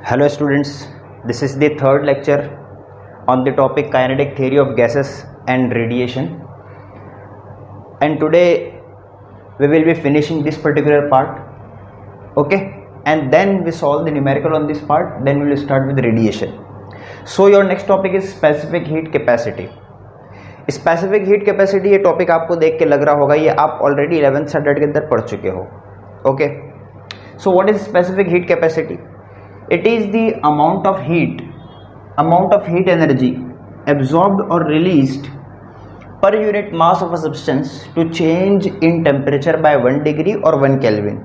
Hello students, this is the third lecture on the topic kinetic theory of gases and radiation, and today we will be finishing this particular part, okay, and then we solve the numerical on this part, then we will start with radiation. So your next topic is specific heat capacity. Specific heat capacity, ये topic आपको देख के लग रहा होगा ये आप already 11th standard के अंदर पढ़ चुके हो. Okay, so what is specific heat capacity? It is the amount of heat energy absorbed or released per unit mass of a substance to change in temperature by 1 degree or 1 Kelvin.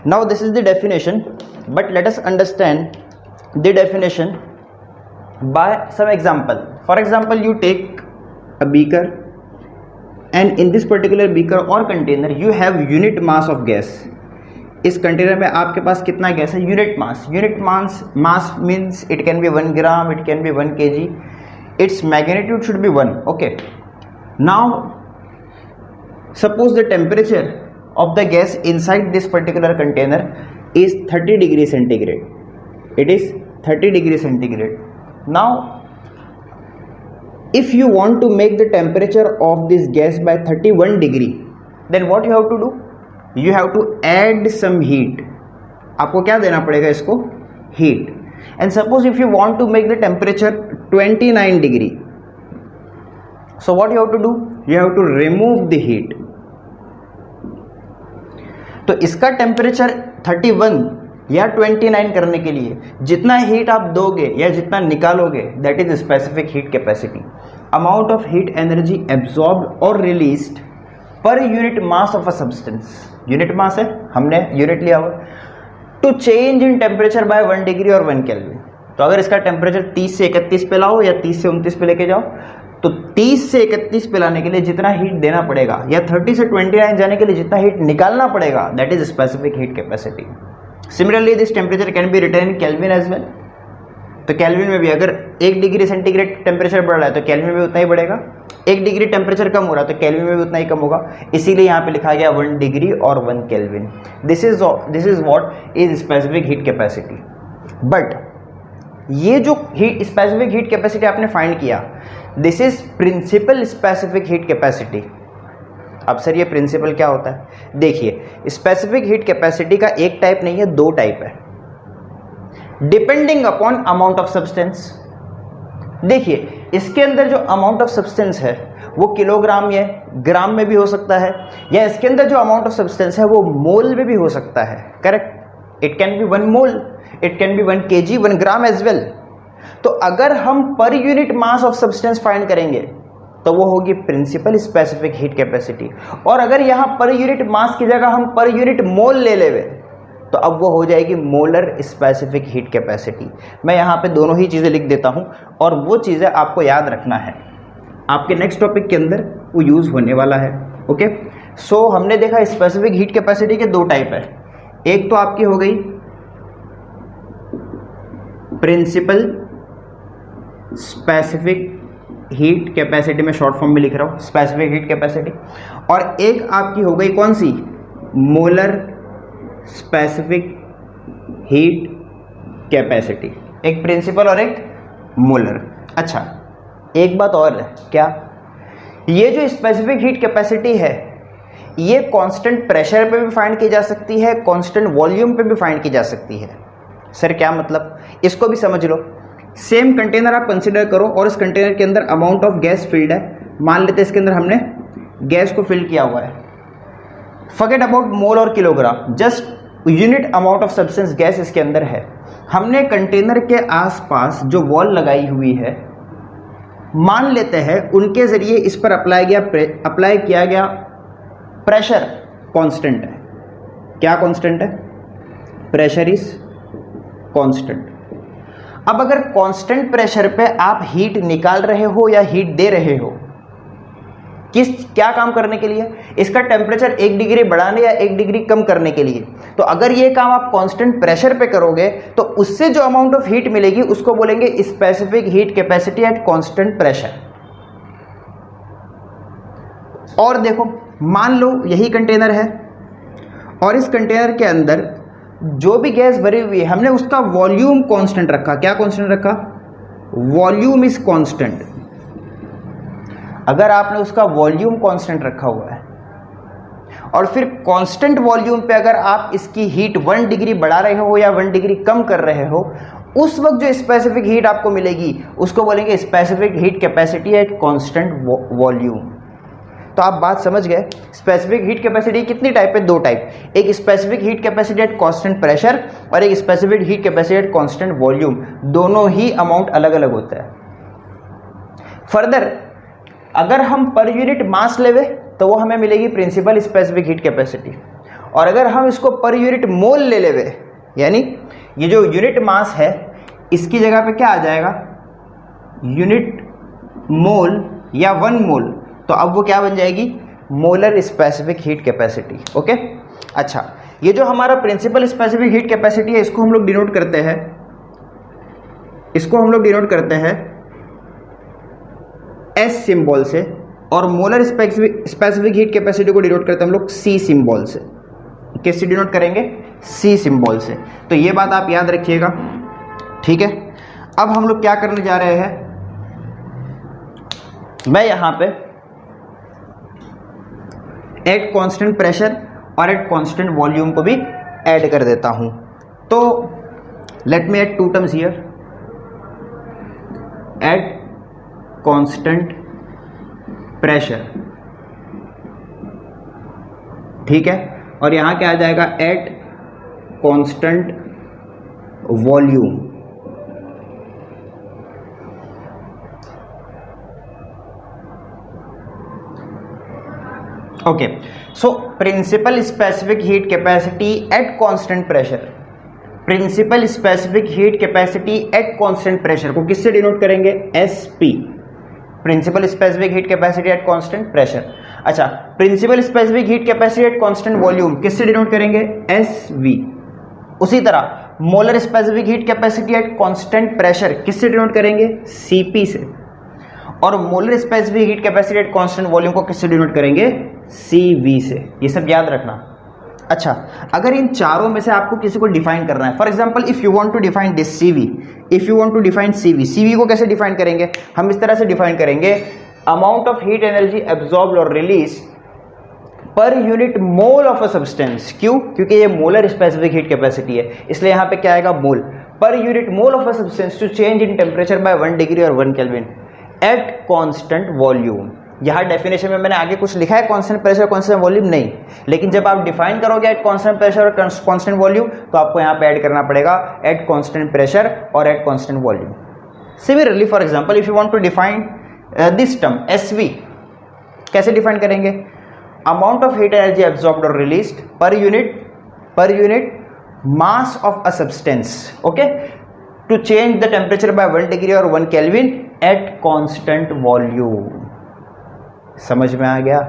Now this is the definition, but let us understand the definition by some example. For example, you take a beaker and in this particular beaker or container you have unit mass of gas. इस container में आपके पास कितना gas है? Unit mass means it can be 1 gram, it can be 1 kg, its magnitude should be 1. Okay, now suppose the temperature of the gas inside this particular container is 30 degree centigrade. It is 30 degree centigrade. Now if you want to make the temperature of this gas by 31 degree, then what you have to do? You have to add some heat. आपको क्या देना पड़ेगा इसको? Heat. And suppose if you want to make the temperature 29 degree, so what you have to do? You have to remove the heat. तो इसका temperature 31 या 29 करने के लिए जितना हीट आप दोगे या जितना निकालोगे, that is specific heat capacity. Amount of heat energy absorbed और released per unit mass of a substance. Unit mass है, हमने यूनिट लिया हुआ. To change in temperature by 1 degree और 1 केल्विन. तो अगर इसका टेम्परेचर 30 से 31 पे लाओ या 30 से 29 पे लेके जाओ, तो 30 से 31 पे लाने के लिए जितना हीट देना पड़ेगा या 30 से 29 जाने के लिए जितना हीट निकालना पड़ेगा, that is specific heat capacity. Similarly, this temperature can be written in Kelvin as well. तो केल्विन में भी अगर 1 डिग्री सेंटीग्रेड टेम्परेचर बढ़ रहा है तो केल्विन में भी उतना ही बढ़ेगा. 1 डिग्री टेम्परेचर कम हो रहा है तो केल्विन में भी उतना ही कम होगा. इसीलिए यहाँ पे लिखा गया 1 डिग्री और 1 kelvin. This is what is specific heat capacity. But ये जो स्पेसिफिक हीट कैपेसिटी आपने फाइंड किया, this is principle specific heat capacity. अब सर ये प्रिंसिपल क्या होता है? देखिए, स्पेसिफिक हीट कैपेसिटी का एक टाइप नहीं है, 2 टाइप है, depending upon amount of substance. देखिए, इसके अंदर जो अमाउंट ऑफ सब्सटेंस है वो किलोग्राम या ग्राम में भी हो सकता है, या इसके अंदर जो अमाउंट ऑफ सब्सटेंस है वो मोल में भी हो सकता है. Correct? It can be 1 mole, it can be 1 kg, 1 gram as well. तो अगर हम per unit mass of substance find करेंगे तो वो होगी प्रिंसिपल स्पेसिफिक हीट कैपेसिटी. और अगर यहां पर यूनिट मास की जगह हम पर यूनिट मोल ले लेवे तो अब वो हो जाएगी मोलर स्पेसिफिक हीट कैपेसिटी. मैं यहां पे दोनों ही चीजें लिख देता हूं और वो चीजें आपको याद रखना है, आपके नेक्स्ट टॉपिक के अंदर वो यूज होने वाला है. ओके, सो हमने देखा स्पेसिफिक हीट कैपेसिटी के 2 टाइप है. एक तो आपकी हो गई प्रिंसिपल स्पेसिफिक हीट कैपेसिटी, में शॉर्ट फॉर्म में लिख रहा हूं स्पेसिफिक हीट कैपेसिटी, और एक आपकी हो गई कौन सी? Molar specific heat capacity. एक प्रिंसिपल और एक मोलर. अच्छा, एक बात और है, क्या? ये जो स्पेसिफिक हीट कैपेसिटी है ये कांस्टेंट प्रेशर पे भी फाइंड की जा सकती है, कांस्टेंट वॉल्यूम पे भी फाइंड की जा सकती है. सर क्या मतलब? इसको भी समझ लो. सेम कंटेनर आप कंसीडर करो और इस कंटेनर के अंदर अमाउंट ऑफ गैस फिल्ड है. मान लेते हैं इसके अंदर हमने गैस को फिल किया हुआ है. फॉरगेट अबाउट मोल और kilogram, just unit amount of substance gas इसके अंदर है. हमने कंटेनर के आसपास जो वॉल लगाई हुई है, मान लेते हैं उनके जरिए इस पर अप्लाई किया गया प्रेशर कांस्टेंट है. क्या कांस्टेंट है? Pressure is constant. अब अगर कांस्टेंट प्रेशर पे आप हीट निकाल रहे हो या हीट दे रहे हो, क्या काम करने के लिए? इसका टेम्परेचर 1 डिग्री बढ़ाने या 1 डिग्री कम करने के लिए. तो अगर ये काम आप कांस्टेंट प्रेशर पे करोगे तो उससे जो अमाउंट ऑफ हीट मिलेगी उसको बोलेंगे specific heat capacity at constant pressure. और देखो, मान लो यही कंटेनर है और इस कंटेनर के अंदर जो भी गैस भरी हुई है हमने उसका वॉल्यूम कांस्टेंट रखा। क्या कांस्टेंट रखा? Volume is constant. अगर आपने उसका वॉल्यूम कांस्टेंट रखा हुआ है और फिर कांस्टेंट वॉल्यूम पे अगर आप इसकी हीट 1 डिग्री बढ़ा रहे हो या 1 डिग्री कम कर रहे हो, उस वक्त जो स्पेसिफिक हीट आपको मिलेगी उसको बोलेंगे specific heat capacity at constant volume. तो आप बात समझ गए। स्पेसिफिक हीट कैपेसिटी कितनी टाइप है? 2 टाइप, एक specific heat capacity at constant pressure और एक specific heat capacity at constant volume. दोनों ही अमाउंट अलग अलग होता है। फर्दर अगर हम पर यूनिट मास लेवे तो वो हमें मिलेगी प्रिंसिपल स्पेसिफिक हीट कैपेसिटी, और अगर हम इसको पर यूनिट मोल ले लेवे, यानी ये जो यूनिट मास है इसकी जगह पे क्या आ जाएगा? यूनिट मोल या 1 मोल, तो अब वो क्या बन जाएगी? Molar specific heat capacity. Okay, अच्छा, ये जो हमारा प्रिंसिपल स्पेसिफिक हीट कैपेसिटी है इसको हम लोग डिनोट करते हैं, एस सिंबल से, और मोलर स्पेसिफिक हीट कैपेसिटी को डिनोट करते हैं हम लोग सी सिंबल से। किससे डिनोट करेंगे? सी सिंबल से। तो ये बात आप याद रखिएगा, ठीक है। अब हम लोग क्या करने जा रहे हैं, मैं यहां पे एट कांस्टेंट प्रेशर और एट कांस्टेंट वॉल्यूम को भी ऐड कर देता हूं। तो let me add 2 terms here, at constant pressure, ठीक है, और यहां क्या आ जाएगा? At constant volume. Okay, so principle specific heat capacity at constant pressure, principle specific heat capacity at constant pressure को किससे डिनोट करेंगे? SP, principle specific heat capacity at constant pressure. अच्छा, principle specific heat capacity at constant volume किससे denote करेंगे? SV. उसी तरह molar specific heat capacity at constant pressure किससे denote करेंगे? सीपी से। और molar specific heat capacity at constant volume को किससे डिनोट करेंगे? सीवी से। ये सब याद रखना। अच्छा, अगर इन चारों में से आपको किसी को डिफाइन करना है, for example if you want to define this CV, if you want to define CV, CV को कैसे डिफाइन करेंगे? हम इस तरह से डिफाइन करेंगे, amount of heat energy absorbed और release per unit mole of a substance. क्यों? क्योंकि ये मोलर स्पेसिफिक हीट कैपेसिटी है, इसलिए यहां पे क्या आएगा? Mole. Per unit mole of a substance to change in temperature by 1 degree और 1 केल्विन एट कांस्टेंट वॉल्यूम। यहां डेफिनेशन में मैंने आगे कुछ लिखा है कांस्टेंट प्रेशर कांस्टेंट वॉल्यूम नहीं, लेकिन जब आप डिफाइन करोगे एट कांस्टेंट प्रेशर और कांस्टेंट वॉल्यूम तो आपको यहां पे ऐड करना पड़ेगा एट कांस्टेंट प्रेशर और at constant volume. Similarly for example if you want to define this term SV, कैसे डिफाइन करेंगे? Amount of heat energy absorbed और released per unit mass of a substance, okay, to change the temperature by 1 degree और 1 kelvin at constant volume. समझ में आ गया?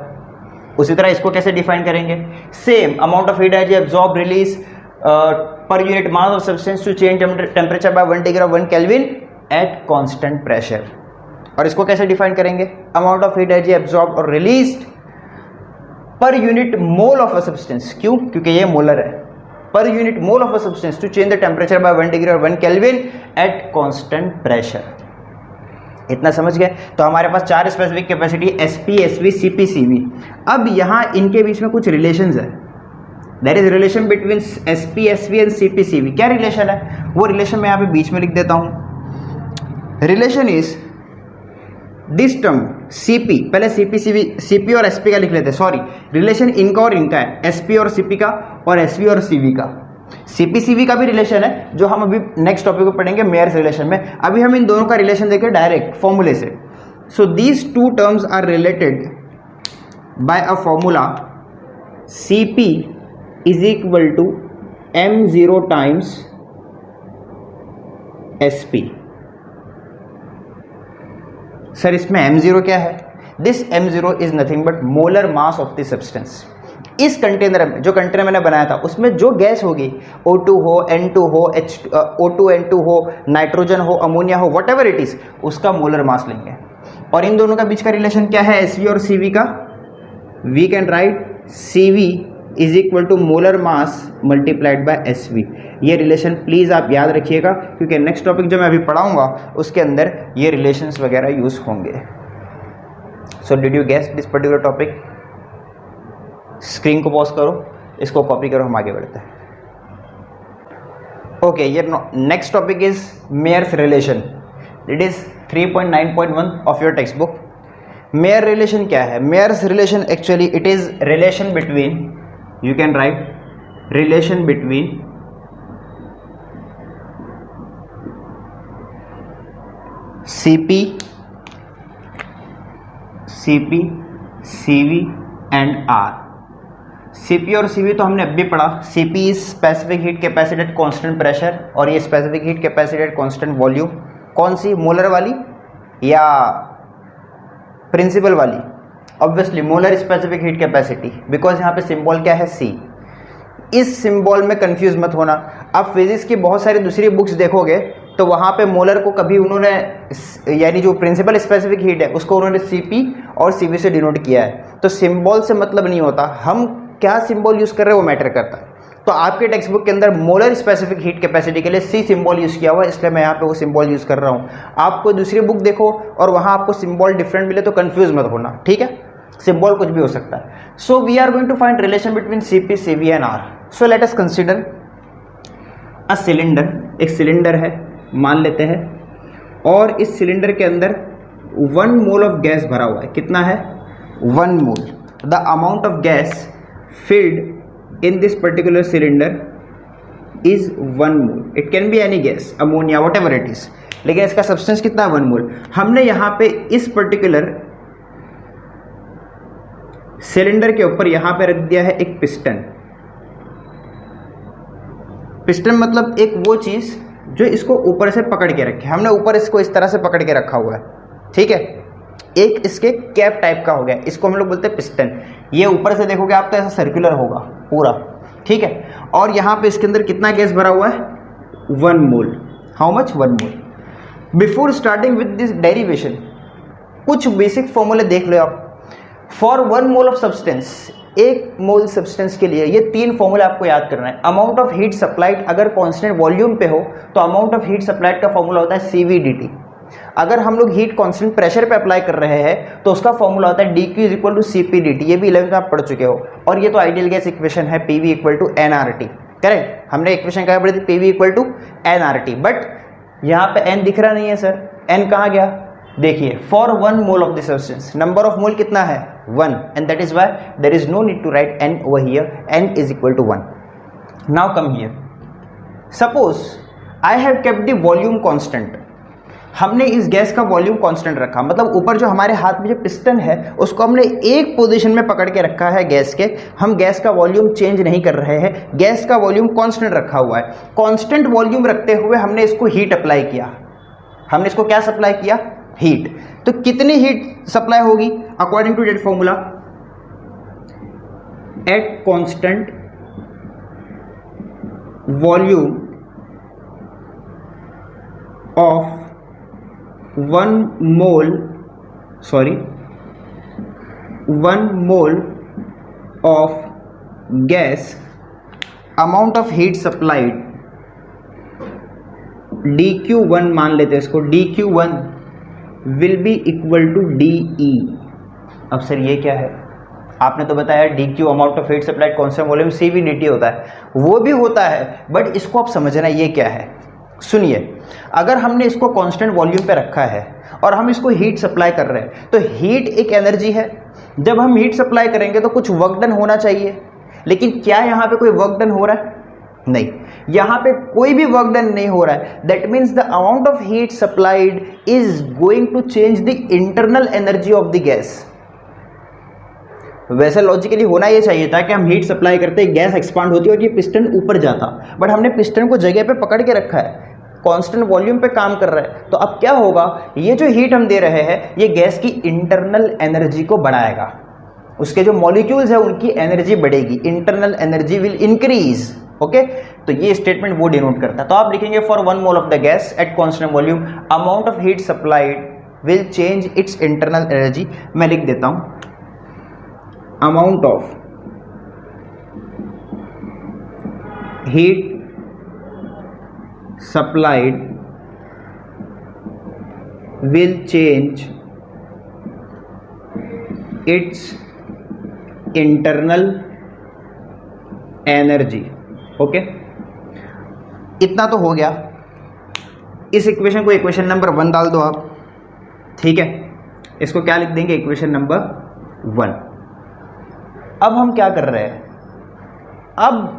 उसी तरह इसको कैसे डिफाइन करेंगे? Same, amount of heat energy absorb release per unit mass of substance to change temperature by 1 degree और 1 केल्विन एट कांस्टेंट प्रेशर। और इसको कैसे डिफाइन करेंगे? Amount of heat energy absorb और released per unit mole of a substance. क्यों? क्योंकि ये molar है। Per unit mole of a substance to change the temperature by 1 degree और 1 केल्विन एट कांस्टेंट प्रेशर। इतना समझ गए? तो हमारे पास 4 specific capacity, SP, SV, CP, CV. अब यहां इनके बीच में कुछ रिलेशंस है। There is relation between SP, SV and CP, CV. क्या रिलेशन है? वो रिलेशन मैं यहां पे बीच में लिख देता हूं। Relation is this term CP, पहले सीपी, सीवी, सीपी और एसपी का लिख लेते हैं, सॉरी, रिलेशन इनका और इनका है, एसपी और सीपी का, और एसवी और सीवी का। सीपी सीवी का भी रिलेशन है जो हम अभी नेक्स्ट टॉपिक को पढ़ेंगे मेयर्स रिलेशन में। अभी हम इन दोनों का रिलेशन देखें डायरेक्ट फॉर्मूले से। So these 2 terms are related by a formula CP is equal to m0 times SP. Sir इसमें m0 क्या है? This m0 is nothing but molar mass of the substance. इस कंटेनर में, जो कंटेनर मैंने बनाया था, उसमें जो गैस होगी, O2 हो, N2 हो, O2 N2 हो, नाइट्रोजन हो, अमोनिया हो, वट एवर इट इज, उसका मोलर मास लेंगे। और इन दोनों का बीच का रिलेशन क्या है? एसवी और सीवी का। We can write CV is equal to molar mass multiplied by SV। ये रिलेशन प्लीज़ आप याद रखिएगा, क्योंकि नेक्स्ट टॉपिक जो मैं अभी पढ़ाऊंगा उसके अंदर ये रिलेशंस वगैरह यूज होंगे। So did you guess this particular topic? Screen को पॉज करो, इसको कॉपी करो, हम आगे बढ़ते हैं। ओके, ये next topic is Mayer's relation. It is 3.9.1 of your text book. Mayer relation क्या है? Mayer's relation actually it is relation between, you can write relation between CP, CV and R। CP और CV तो हमने अभी पढ़ा। CP is specific heat capacity at constant pressure, और ये specific heat capacity at constant volume. कौन सी, molar वाली या प्रिंसिपल वाली? Obviously molar specific heat capacity, because यहाँ पे सिंबल क्या है, C। इस सिंबल में कंफ्यूज मत होना। आप फिजिक्स की बहुत सारी दूसरी बुक्स देखोगे तो वहाँ पे मोलर को कभी उन्होंने, यानी जो प्रिंसिपल स्पेसिफिक हीट है उसको उन्होंने CP और CV से डिनोट किया है। तो सिंबल से मतलब नहीं होता, हम क्या सिंबल यूज़ कर रहे हैं वो मैटर करता है। तो आपके टेक्स्ट बुक के अंदर मोलर स्पेसिफिक हीट कैपेसिटी के लिए C सिंबल यूज़ किया हुआ है, इसलिए मैं यहाँ पे वो सिंबल यूज़ कर रहा हूँ। आप कोई दूसरी बुक देखो और वहाँ आपको सिंबल डिफरेंट मिले तो कन्फ्यूज मत होना, ठीक है? सिंबल कुछ भी हो सकता है। So we are going to find relation between CP, CV and R। So let us consider a cylinder. एक सिलेंडर है मान लेते हैं, और इस सिलेंडर के अंदर 1 मोल ऑफ गैस भरा हुआ है। कितना है? 1 mole. The amount of gas filled in this particular cylinder is 1 mole. It can be any gas, ammonia, whatever it is, लेकिन इसका सब्सटेंस कितना है? 1 मोल। हमने यहाँ पे इस पर्टिकुलर सिलेंडर के ऊपर यहाँ पे रख दिया है एक पिस्टन। पिस्टन मतलब एक वो चीज जो इसको ऊपर से पकड़ के रखे। हमने ऊपर इसको इस तरह से पकड़ के रखा हुआ है, ठीक है? एक इसके कैप टाइप का हो गया, इसको हम लोग बोलते हैं पिस्टन। ये ऊपर से देखोगे आप तो ऐसा सर्कुलर होगा पूरा, ठीक है? और यहाँ पे इसके अंदर कितना गैस भरा हुआ है? 1 mole. How much? 1 mole. Before starting with this derivation, कुछ बेसिक फॉर्मूले देख लो आप। For 1 mole of substance, 1 mole substance के लिए ये 3 फॉर्मूला आपको याद करना है। अमाउंट ऑफ हीट सप्लाइड अगर कांस्टेंट वॉल्यूम पे हो तो अमाउंट ऑफ हीट सप्लाइड का फॉर्मूला होता है CVDT। अगर हम लोग हीट कांस्टेंट प्रेशर पे अप्लाई कर रहे हैं तो उसका फॉर्मूला होता है DQ is equal to CPDT। ये भी 11th में आप पढ़ चुके हो। और ये तो आइडियल गैस इक्वेशन है, PV equal to NRT। Correct? हमने इक्वेशन क्या पढ़ी थी? PV equal to NRT। But यहाँ पे N दिख रहा नहीं है सर, N कहाँ गया? देखिए, for 1 mole of the substance number of mole कितना है? 1, and that is why there is no need to write N over here. N is equal to 1। Now come here, suppose I have kept the volume constant. हमने इस gas का volume constant रखा, मतलब ऊपर जो हमारे हाथ में जो पिस्टन है उसको हमने एक पोजीशन में पकड़ के रखा है गैस के। हम गैस का वॉल्यूम चेंज नहीं कर रहे हैं, गैस का वॉल्यूम कांस्टेंट रखा हुआ है। कांस्टेंट वॉल्यूम रखते हुए हमने इसको हीट अप्लाई किया। हमने इसको क्या सप्लाई किया? हीट। तो कितनी हीट सप्लाई होगी according to that formula? At constant volume of 1 mole of gas, amount of heat supplied DQ1 मान लेते हैं इसको, DQ1 will be equal to DE। अब सर ये क्या है? आपने तो बताया DQ amount of heat supplied constant volume CVDT होता है, वो भी होता है, बट इसको आप समझना ये क्या है। सुनिए, अगर हमने इसको कांस्टेंट वॉल्यूम पे रखा है और हम इसको हीट सप्लाई कर रहे हैं तो हीट एक एनर्जी है। जब हम हीट सप्लाई करेंगे तो कुछ वर्क डन होना चाहिए, लेकिन क्या यहाँ पे कोई वर्क डन हो रहा है? नहीं, यहाँ पे कोई भी वर्क डन नहीं हो रहा है। That means the amount of heat supplied is going to change the internal energy of the gas. वैसे लॉजिकली होना ये चाहिए था कि हम हीट सप्लाई करते हैं, गैस एक्सपांड होती है और ये पिस्टन ऊपर जाता, बट हमने पिस्टन को जगह पे पकड़ के रखा है, कांस्टेंट वॉल्यूम पे काम कर रहा है। तो अब क्या होगा? ये जो हीट हम दे रहे हैं ये गैस की इंटरनल एनर्जी को बढ़ाएगा। उसके जो मॉलिक्यूल्स है उनकी एनर्जी बढ़ेगी, internal energy will increase. Okay, तो ये स्टेटमेंट वो डिनोट करता है। तो आप लिखेंगे for 1 mole of the gas at constant volume amount of heat supplied will change it's internal energy. मैं लिख देता हूं, amount of heat supplied will change its internal energy. Okay, इतना तो हो गया. इस इक्वेशन को इक्वेशन नंबर 1 डाल दो आप. ठीक है, इसको क्या लिख देंगे? Equation number 1. अब हम क्या कर रहे हैं? अब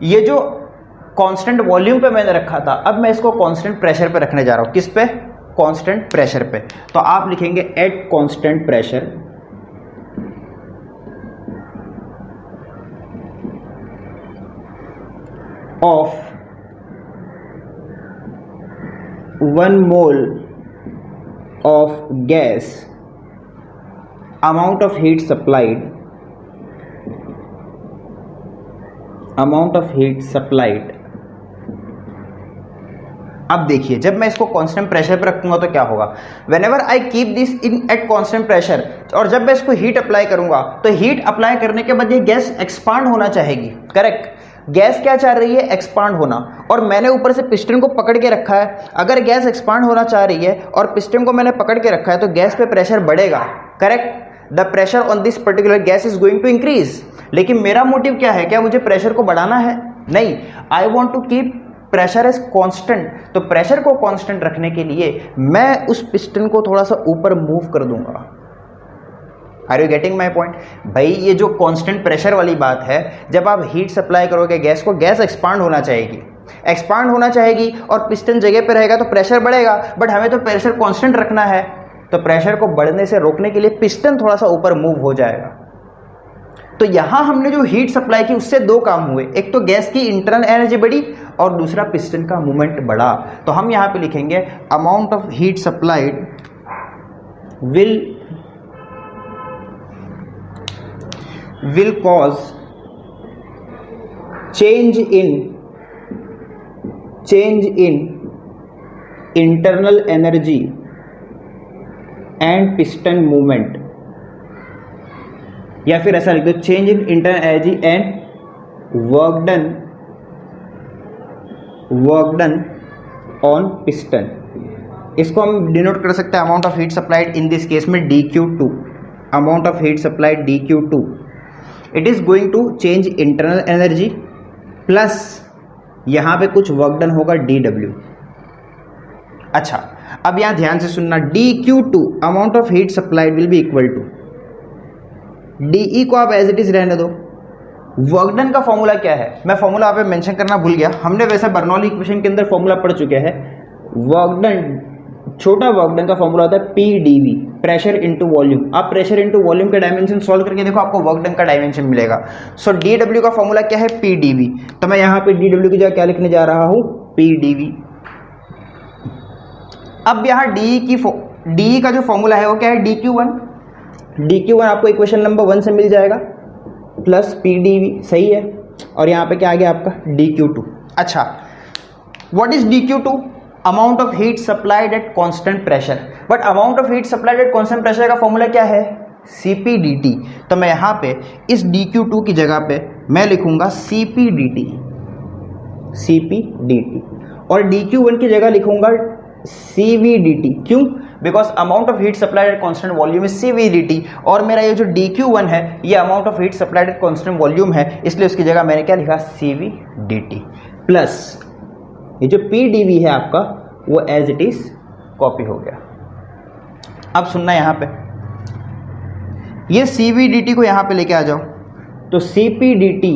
ये जो कांस्टेंट वॉल्यूम पे मैंने रखा था, अब मैं इसको कांस्टेंट प्रेशर पे रखने जा रहा हूं. किस पे? कांस्टेंट प्रेशर पे. तो आप लिखेंगे eight constant pressure of 1 mole of gas, amount of heat supplied अब देखिए, जब मैं इसको कांस्टेंट प्रेशर पर रखूंगा तो क्या होगा? When ever I keep this in eight constant pressure, और जब मैं इसको हीट अप्लाई करूंगा तो हीट अप्लाई करने के बाद ये गैस एक्सपांड होना चाहेगी. करेक्ट? गैस क्या चाह रही है? एक्सपांड होना. और मैंने ऊपर से पिस्टन को पकड़ के रखा है. अगर गैस एक्सपांड होना चाह रही है और पिस्टन को मैंने पकड़ के रखा है तो गैस पे प्रेशर बढ़ेगा. Correct? The pressure on this particular gas is going to increase. लेकिन मेरा मोटिव क्या है? क्या मुझे प्रेशर को बढ़ाना है? नहीं, I want to keep pressure is constant. तो प्रेशर को कांस्टेंट रखने के लिए मैं उस पिस्टन को थोड़ा सा ऊपर मूव कर दूंगा. Are you getting my point? भाई ये जो कांस्टेंट प्रेशर वाली बात है, जब आप हीट सप्लाई करोगे गैस को, गैस एक्सपांड होना चाहेगी और पिस्टन जगह पे रहेगा तो प्रेशर बढ़ेगा. बट हमें तो प्रेशर कांस्टेंट रखना है, तो प्रेशर को बढ़ने से रोकने के लिए पिस्टन थोड़ा सा ऊपर मूव हो जाएगा. तो यहां हमने जो हीट सप्लाई की उससे 2 काम हुए. एक तो गैस की इंटरनल एनर्जी बढ़ी और दूसरा पिस्टन का मूवमेंट बढ़ा. तो हम यहां पे लिखेंगे amount of heat supplied will cause change in internal energy and piston movement, या फिर ऐसा लिख दो change in internal energy and work done on piston. इसको हम डिनोट कर सकते हैं amount of heat supplied, in this case में dQ2. Amount of heat supplied dQ2, it is going to change internal energy plus यहां पे कुछ work done होगा dW. अच्छा, अब यहां ध्यान से सुनना. dQ2 amount of heat supplied will be equal to dE को आप एज इट इज रहने दो. वर्क डन का फॉर्मूला क्या है? मैं फॉर्मूला आप मेंशन करना भूल गया. हमने वैसे बर्नौली इक्वेशन के अंदर फॉर्मूला पढ़ चुके हैं. वर्क डन, छोटा वर्क डन का फॉर्मूला होता है PdV, प्रेशर इनटू वॉल्यूम. आप प्रेशर इनटू वॉल्यूम का डायमेंशन सॉल्व करके देखो, आपको वर्क डन का डायमेंशन मिलेगा. सो dW का फॉर्मूला क्या है? PdV. तो मैं यहां पे dW की जगह क्या लिखने जा रहा हूं? PdV. अब यहां DE का जो फॉर्मूला है वो क्या है? dQ1. dQ1 आपको इक्वेशन नंबर 1 से मिल जाएगा प्लस PdV. सही है. और यहां पे क्या आ गया आपका? dQ2. अच्छा, what is dQ2? Amount of heat supplied eight constant pressure. But amount of heat supplied eight constant pressure का फॉर्मूला क्या है? CpdT. तो मैं यहां पे इस dQ2 की जगह पे मैं लिखूंगा CpdT. और dQ1 की जगह लिखूंगा CvdT. क्यों? Because amount of heat supplied eight constant volume is CvdT. और मेरा ये जो dQ1 है ये amount of heat supplied eight constant volume है, इसलिए उसकी जगह मैंने क्या लिखा? CvdT. प्लस ये जो PdV है आपका वो एज इट इज कॉपी हो गया. अब सुनना यहां पे, ये CvdT को यहां पे लेके आ जाओ. तो CpdT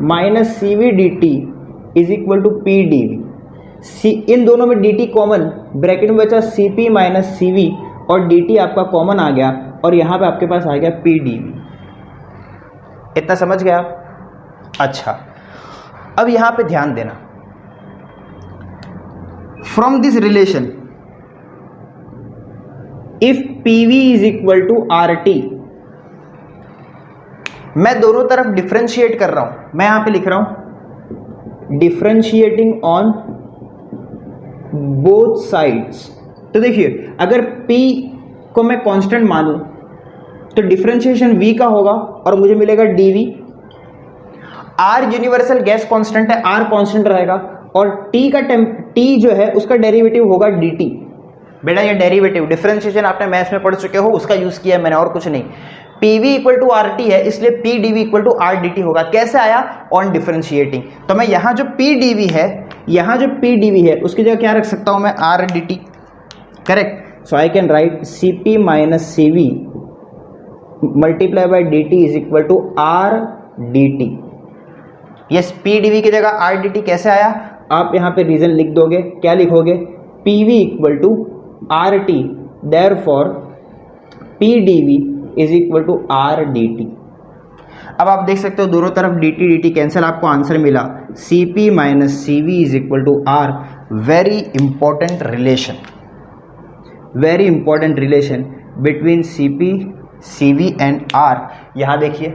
minus CvdT is equal to PdV. इन दोनों में dt कॉमन, ब्रैकेट में बचा Cp माइनस Cv और dt आपका कॉमन आ गया और यहां पे आपके पास आ गया PdV. इतना समझ गया आप? अच्छा, अब यहां पे ध्यान देना. From this relation, if PV is equal to RT, मैं दोनों तरफ डिफरेंशिएट कर रहा हूं. मैं यहां पे लिख रहा हूं डिफरेंशिएटिंग ऑन बोथ साइड्स. तो देखिए, अगर P को मैं कांस्टेंट मानूं तो डिफरेंशिएशन V का होगा और मुझे मिलेगा dV. R universal gas constant है, आर कांस्टेंट रहेगा, और टी जो है उसका डेरिवेटिव होगा dt। बेटा ये डेरिवेटिव डिफरेंशिएशन आपने मैथ्स में पढ़ चुके हो, उसका यूज किया है मैंने, और कुछ नहीं। PV इक्वल टू RT है, इसलिए PdV इक्वल टू RDT होगा। कैसे आया? On differentiating. तो मैं यहाँ जो PdV है, यहाँ जो PdV है उसकी जगह क्या रख सकता हूँ मैं? RDT। Correct. So I can write Cp minus CV multiply by dt is equal to RDT। Yes, PdV की जगह RDT कैसे आया? आप यहाँ पे रीजन लिख दोगे, क्या लिखोगे? PV equal to RT, therefore PdV is equal to RDT। अब आप देख सकते हो दोनों तरफ dt कैंसिल, आपको आंसर मिला Cp minus CV is equal to R। Very important relation, very important relation between Cp, CV and R। यहाँ देखिए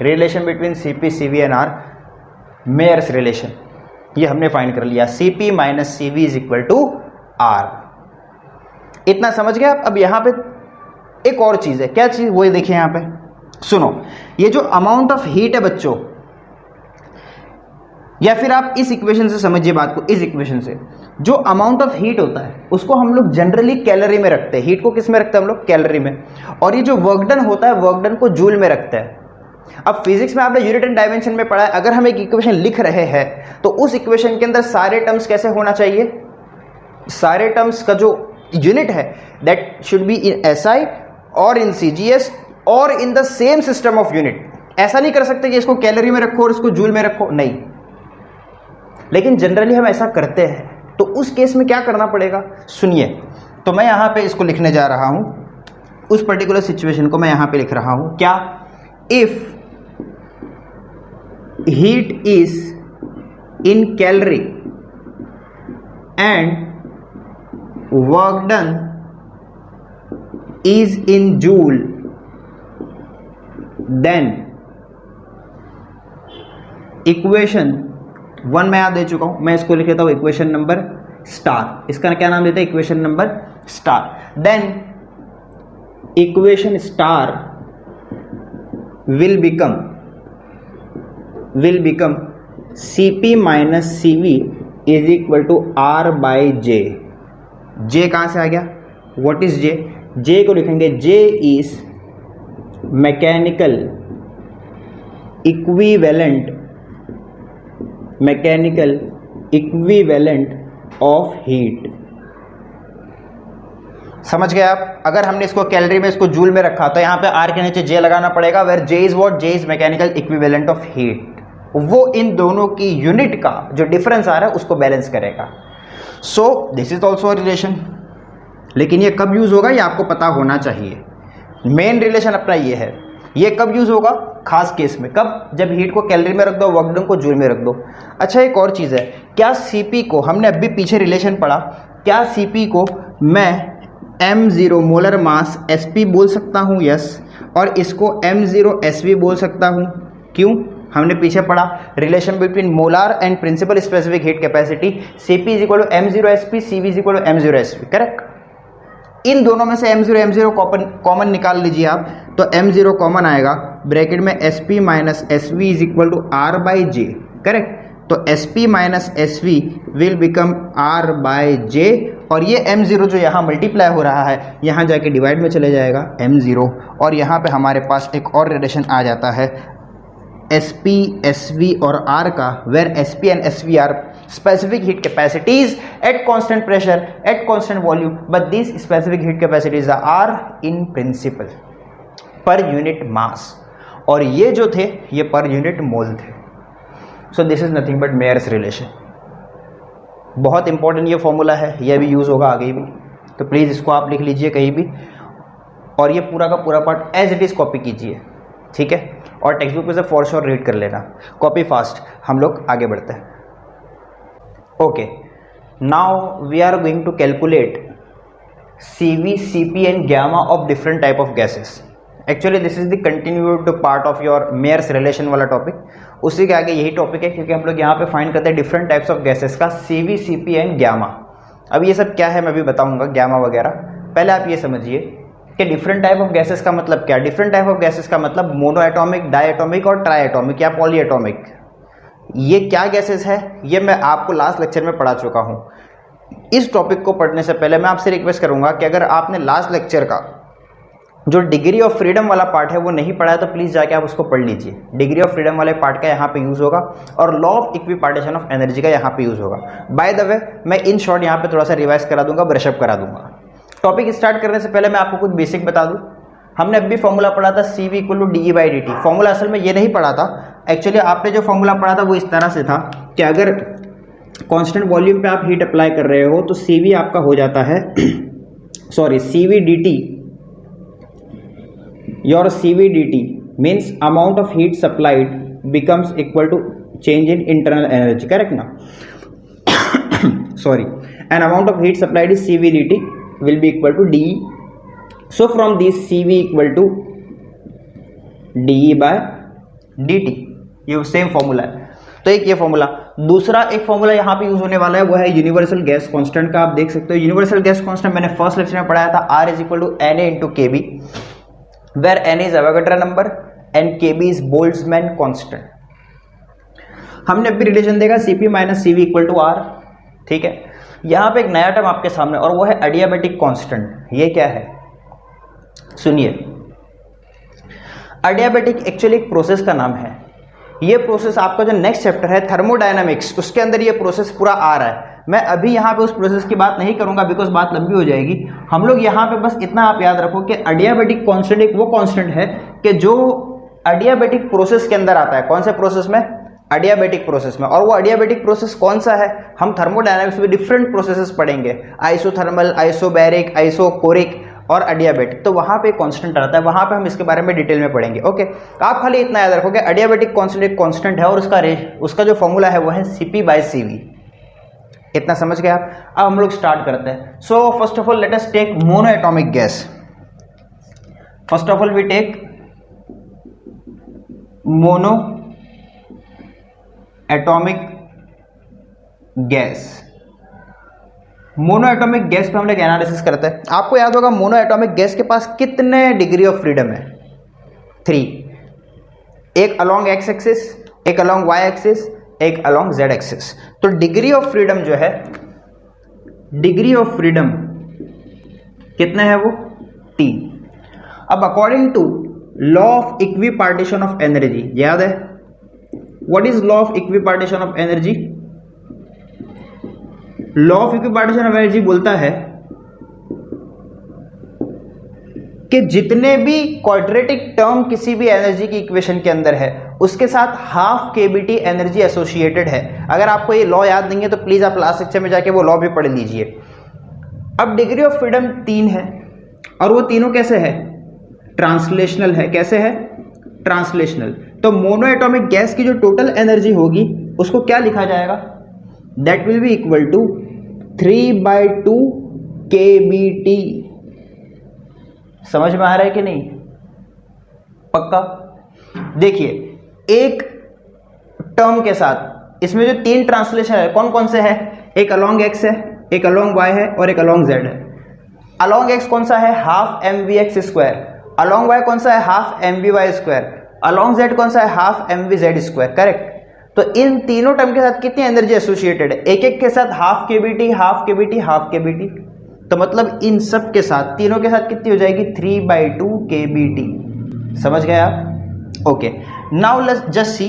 relation between Cp, CV and R, Mayer's relation, ये हमने फाइंड कर लिया। Cp minus CV is equal to R। इतना समझ गए आप? अब यहाँ पे एक और चीज है, क्या चीज? वो देखिए यहाँ पे, सुनो, ये जो अमाउंट ऑफ हीट है बच्चों, या फिर आप इस इक्वेशन से समझिए बात को, इस इक्वेशन से जो अमाउंट ऑफ हीट होता है उसको हम लोग जनरली कैलोरी में रखते हैं। हीट को किस में रखते हैं हम लोग? कैलोरी में। और ये जो वर्क डन होता है, वर्क डन को जूल में रखते हैं। अब फिजिक्स में आपने यूनिट एंड डायमेंशन में पढ़ा है, अगर हम एक इक्वेशन लिख रहे हैं तो उस इक्वेशन के अंदर सारे टर्म्स कैसे होना चाहिए? सारे टर्म्स का जो यूनिट है that should be in SI और इन CGS और in the same system of unit. ऐसा नहीं कर सकते कि इसको कैलोरी में रखो और इसको जूल में रखो, नहीं। लेकिन जनरली हम ऐसा करते हैं, तो उस केस में क्या करना पड़ेगा? सुनिए, तो मैं यहां पे इसको लिखने जा रहा हूं, उस पर्टिकुलर सिचुएशन को मैं यहां पे लिख रहा हूं, क्या? If heat is in calorie and work done is in joule, then equation 1 मैं याद दे चुका हूं, मैं इसको लिख लेता हूं इक्वेशन नंबर स्टार। इसका क्या नाम देते हैं? Equation number star. Then equation star will become Cp minus CV is equal to R by J। J कहां से आ गया? What is J? J को लिखेंगे J is mechanical equivalent of heat. समझ गए आप? अगर हमने इसको कैलोरी में, इसको जूल में रखा तो यहाँ पे R के नीचे J लगाना पड़ेगा, where J is what? J is mechanical equivalent of heat. वो इन दोनों की यूनिट का जो डिफरेंस आ रहा है उसको बैलेंस करेगा। सो दिस इज ऑल्सो रिलेशन। लेकिन ये कब यूज होगा ये आपको पता होना चाहिए। मेन रिलेशन अपना ये है। ये कब यूज होगा? खास केस में। कब? जब हीट को कैलोरी में रख दो, वर्क डन को जूल में रख दो। अच्छा, एक और चीज है, क्या Cp को, हमने अभी पीछे रिलेशन पढ़ा, क्या Cp को मैं m0 मोलर मास Sp बोल सकता हूं? यस। और इसको m0 Sv बोल सकता हूं। क्यों? हमने पीछे पढ़ा relation between molar and principal specific heat capacity, Cp is equal to m0 Sp, Cv is equal to m0 Sv। Correct. इन दोनों में से m0 कॉमन निकाल लीजिए आप, तो m0 कॉमन आएगा, ब्रैकेट में Sp minus Sv is equal to R by J। Correct. तो Sp minus Sv will become R by J, और ये m0 जो यहाँ मल्टीप्लाई हो रहा है यहाँ जाके डिवाइड में चले जाएगा m0, और यहाँ पे हमारे पास एक और रिलेशन आ जाता है Sp, Sv और R का, where Sp and Sv are specific heat capacities at constant pressure at constant volume, but these specific heat capacities are in principle per unit mass, और ये जो थे ये पर यूनिट मोल थे। So this is nothing but Mayer's relation. बहुत important ये formula है, ये भी यूज होगा आगे भी, तो प्लीज इसको आप लिख लीजिए कहीं भी, और ये पूरा का पूरा part as it is copy कीजिए, ठीक है? और टेक्स्ट बुक में से फॉर श्योर रीड कर लेना, कॉपी फास्ट। हम लोग आगे बढ़ते हैं। Okay, now we are going to calculate CV, Cp and gamma of different type of gases. Actually this is the continued part of your Mayer's relation वाला topic, उसी के आगे यही टॉपिक है, क्योंकि हम लोग यहाँ पे फाइंड करते हैं डिफरेंट टाइप्स ऑफ गैसेस का CV, Cp एंड gamma। अब ये सब क्या है मैं भी बताऊंगा, gamma वगैरह। पहले आप ये समझिए कि डिफरेंट टाइप ऑफ गैसेस का मतलब क्या? डिफरेंट टाइप ऑफ गैसेस का मतलब मोनो एटॉमिक, डाई एटॉमिक और ट्राई एटॉमिक या पॉली एटॉमिक। ये क्या गैसेस है ये मैं आपको लास्ट लेक्चर में पढ़ा चुका हूँ। इस टॉपिक को पढ़ने से पहले मैं आपसे रिक्वेस्ट करूँगा कि अगर आपने लास्ट लेक्चर का जो डिग्री ऑफ फ्रीडम वाला पार्ट है वो नहीं पढ़ा है तो प्लीज़ जाके आप उसको पढ़ लीजिए। डिग्री ऑफ फ्रीडम वाले पार्ट का यहाँ पे यूज़ होगा और law of equipartition of energy का यहाँ पे यूज़ होगा। बाय द वे मैं इन शॉर्ट यहाँ पे थोड़ा सा रिवाइज करा दूंगा, ब्रशअप करा दूंगा। टॉपिक स्टार्ट करने से पहले मैं आपको कुछ बेसिक बता दूँ। हमने अभी फॉर्मूला पढ़ा था CV = DE/dt। फॉर्मूला असल में ये नहीं पढ़ा था, एक्चुअली आपने जो फॉर्मूला पढ़ा था वो इस तरह से था कि अगर कांस्टेंट वॉल्यूम पे आप हीट अप्लाई कर रहे हो तो CV आपका हो जाता है CV dt, your CV dt means amount of heat supplied becomes equal to change in internal energy, correct ना? Sorry, an amount of heat supplied is CV dt will be equal to DE. So from this CV equal to DE/dt, ये same formula है। तो एक ये formula, दूसरा एक formula यहाँ पे यूज होने वाला है वो है यूनिवर्सल गैस कांस्टेंट का। आप देख सकते हो यूनिवर्सल गैस कांस्टेंट मैंने फर्स्ट लेक्चर में पढ़ाया था, R = Na × Kb, where N is Avogadro number and Kb is Boltzmann constant। हमने अभी रिलेशन देखा Cp - Cv = R, ठीक है। यहाँ पे एक नया टर्म आपके सामने और वो है एडियाबैटिक कांस्टेंट। ये क्या है सुनिए, एडियाबैटिक एक्चुअली एक प्रोसेस का नाम है। ये प्रोसेस आपका जो नेक्स्ट चैप्टर है थर्मोडायनामिक्स, उसके अंदर ये प्रोसेस पूरा आ रहा है। मैं अभी यहाँ पे उस प्रोसेस की बात नहीं करूंगा बिकॉज बात लंबी हो जाएगी। हम लोग यहाँ पे बस इतना आप याद रखो कि एडियाबैटिक कांस्टेंट एक वो कांस्टेंट है कि जो एडियाबैटिक प्रोसेस के अंदर आता है। कौन से प्रोसेस में? एडियाबैटिक प्रोसेस में। और वो एडियाबैटिक प्रोसेस कौन सा है? हम थर्मोडायनामिक्स में डिफरेंट प्रोसेसेस पढ़ेंगे, आइसोथर्मल, आइसोबैरिक, आइसोकोरिक और एडियाबैटिक। तो वहां पे कांस्टेंट आता है, वहां पे हम इसके बारे में डिटेल में पढ़ेंगे। ओके, आप खाली इतना याद रखोगे एडियाबैटिक कांस्टेंट एक कांस्टेंट है और उसका जो फॉर्मूला है वो है Cp/Cv। इतना समझ गए आप? अब हम लोग स्टार्ट करते हैं। So first of all let us take monoatomic gas. First of all we take monoatomic gas. Monoatomic gas पे हम लोग एनालिसिस करते हैं। आपको याद होगा मोनो एटॉमिक गैस के पास कितने डिग्री ऑफ फ्रीडम है? 3। एक अलोंग एक्स एक्सिस, एक अलोंग वाई एक्सिस, एक अलोंग जेड एक्सिस। तो डिग्री ऑफ फ्रीडम जो है, डिग्री ऑफ फ्रीडम कितने है वो? 3। अब according to law of equipartition of energy, याद है what is law of equipartition of energy? Law of equipartition of energy बोलता है कि जितने भी क्वाड्रेटिक टर्म किसी भी एनर्जी की इक्वेशन के अंदर है उसके साथ हाफ kBt एनर्जी एसोसिएटेड है। अगर आपको ये लॉ याद नहीं है तो प्लीज आप लास्ट लेक्चर में जाके वो लॉ भी पढ़ लीजिए। अब डिग्री ऑफ फ्रीडम 3 है और वो तीनों कैसे है? ट्रांसलेशनल है। कैसे है? ट्रांसलेशनल। तो मोनो एटॉमिक गैस की जो टोटल एनर्जी होगी उसको क्या लिखा जाएगा? That will be equal to 3/2 kBt। समझ में आ रहा है कि नहीं? पक्का? देखिए एक टर्म के साथ इसमें जो 3 ट्रांसलेशन है कौन कौन से है? एक अलोंग एक्स है, एक अलोंग वाई है और एक अलोंग जेड है। अलोंग एक्स कौन सा है? Half mvx²। अलोंग वाई कौन सा है? Half mvy²। अलोंग जेड कौन सा है? Half mvz²। करेक्ट। तो इन तीनों टर्म के साथ कितनी एनर्जी एसोसिएटेड है? एक एक के साथ half kBt, half kBt, half kBt। तो मतलब इन सब के साथ, तीनों के साथ कितनी हो जाएगी? 3/2 kBt। समझ गए आप? Okay, now let's just see,